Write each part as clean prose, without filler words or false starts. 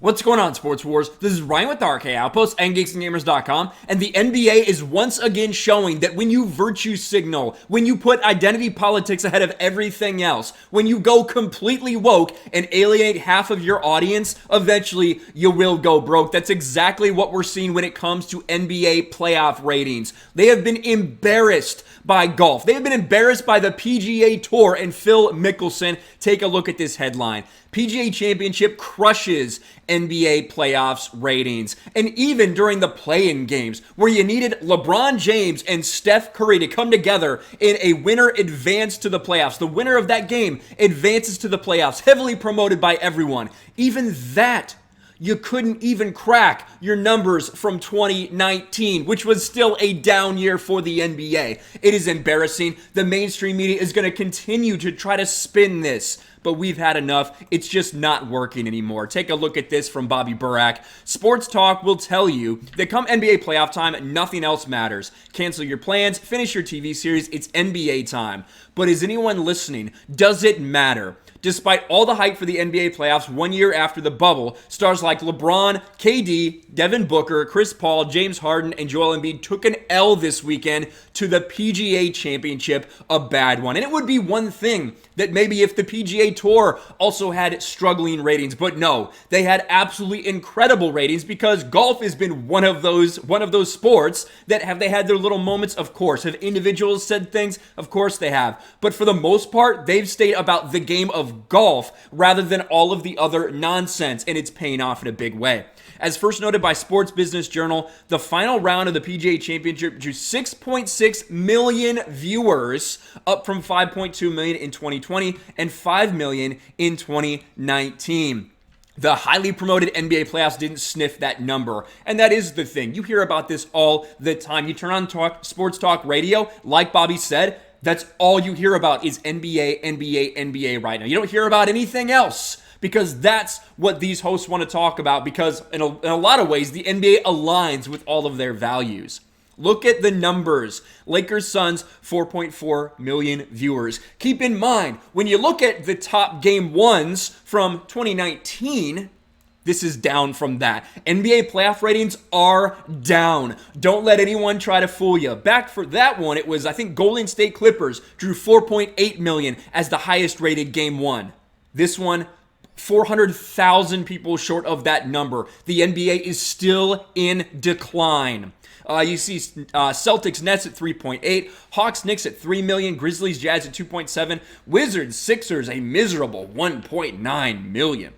What's going on, Sports Wars? This is Ryan with RK Outpost and GeeksGamers.com, and the NBA is once again showing that when you virtue signal, when you put identity politics ahead of everything else, when you go completely woke and alienate half of your audience, eventually you will go broke. That's exactly what we're seeing when it comes to NBA playoff ratings. They have been embarrassed by golf. They have been embarrassed by the PGA Tour and Phil Mickelson. Take a look at this headline. PGA Championship crushes NBA playoffs ratings. And even during the play-in games, where you needed LeBron James and Steph Curry to come together in a winner advance to the playoffs, the winner of that game advances to the playoffs, heavily promoted by everyone. Even that, you couldn't even crack your numbers from 2019, which was still a down year for the NBA. It is embarrassing. The mainstream media is going to continue to try to spin this, but we've had enough. It's just not working anymore. Take a look at this from Bobby Burak. Sports Talk will tell you that come NBA playoff time, nothing else matters. Cancel your plans, finish your TV series, it's NBA time. But is anyone listening? Does it matter? Despite all the hype for the NBA playoffs 1 year after the bubble, stars like LeBron, KD, Devin Booker, Chris Paul, James Harden, and Joel Embiid took an L this weekend to the PGA Championship, a bad one. And it would be one thing that maybe if the PGA Tour also had struggling ratings, but no, they had absolutely incredible ratings because golf has been one of those sports that have they had their little moments, of course. Have individuals said things? Of course they have. But for the most part, they've stayed about the game of golf rather than all of the other nonsense, and it's paying off in a big way. As first noted by Sports Business Journal, the final round of the PGA Championship drew 6.6 million viewers, up from 5.2 million in 2020 and 5 million in 2019. The highly promoted NBA playoffs didn't sniff that number. And that is the thing. You hear about this all the time. You turn on sports talk radio, like Bobby said, that's all you hear about is NBA, NBA, NBA right now. You don't hear about anything else because that's what these hosts want to talk about because in a lot of ways, the NBA aligns with all of their values. Look at the numbers. Lakers Suns, 4.4 million viewers. Keep in mind, when you look at the top game ones from 2019, this is down from that. NBA playoff ratings are down. Don't let anyone try to fool you. Back for that one, it was, I think, Golden State Clippers drew 4.8 million as the highest rated game one. This one, 400,000 people short of that number. The NBA is still in decline. You see Celtics Nets at 3.8, Hawks Knicks at 3 million, Grizzlies Jazz at 2.7, Wizards Sixers a miserable 1.9 million.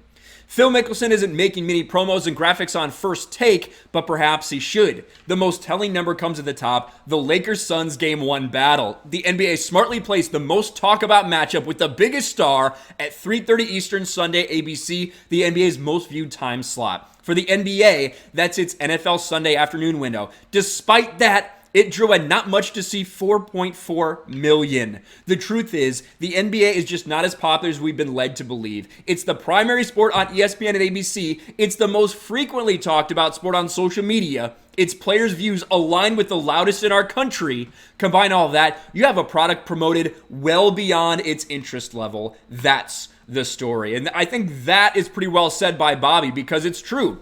Phil Mickelson isn't making many promos and graphics on First Take, but perhaps he should. The most telling number comes at the top, the Lakers-Suns Game 1 battle. The NBA smartly placed the most talk-about matchup with the biggest star at 3:30 Eastern Sunday ABC, the NBA's most viewed time slot. For the NBA, that's its NFL Sunday afternoon window. Despite that, it drew a not much to see 4.4 million. The truth is, the NBA is just not as popular as we've been led to believe. It's the primary sport on ESPN and ABC. It's the most frequently talked about sport on social media. Its players' views align with the loudest in our country. Combine all of that, you have a product promoted well beyond its interest level. That's the story. And I think that is pretty well said by Bobby because it's true.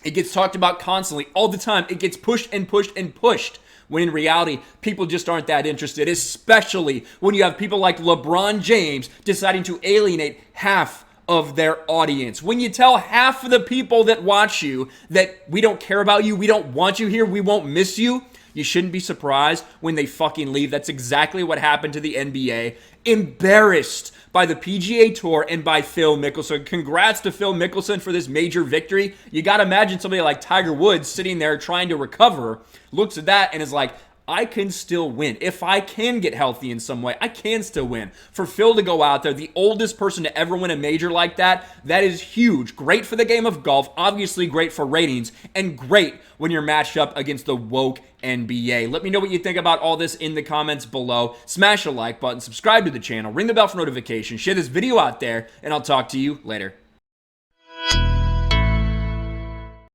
It gets talked about constantly, all the time. It gets pushed and pushed and pushed. When in reality, people just aren't that interested, especially when you have people like LeBron James deciding to alienate half of their audience. When you tell half of the people that watch you that we don't care about you, we don't want you here, we won't miss you, you shouldn't be surprised when they fucking leave. That's exactly what happened to the NBA. Embarrassed by the PGA Tour and by Phil Mickelson. Congrats to Phil Mickelson for this major victory. You got to imagine somebody like Tiger Woods sitting there trying to recover, looks at that and is like, I can still win. If I can get healthy in some way, I can still win. For Phil to go out there, the oldest person to ever win a major like that, that is huge. Great for the game of golf, obviously great for ratings, and great when you're matched up against the woke NBA. Let me know what you think about all this in the comments below. Smash the like button, subscribe to the channel, ring the bell for notifications, share this video out there, and I'll talk to you later.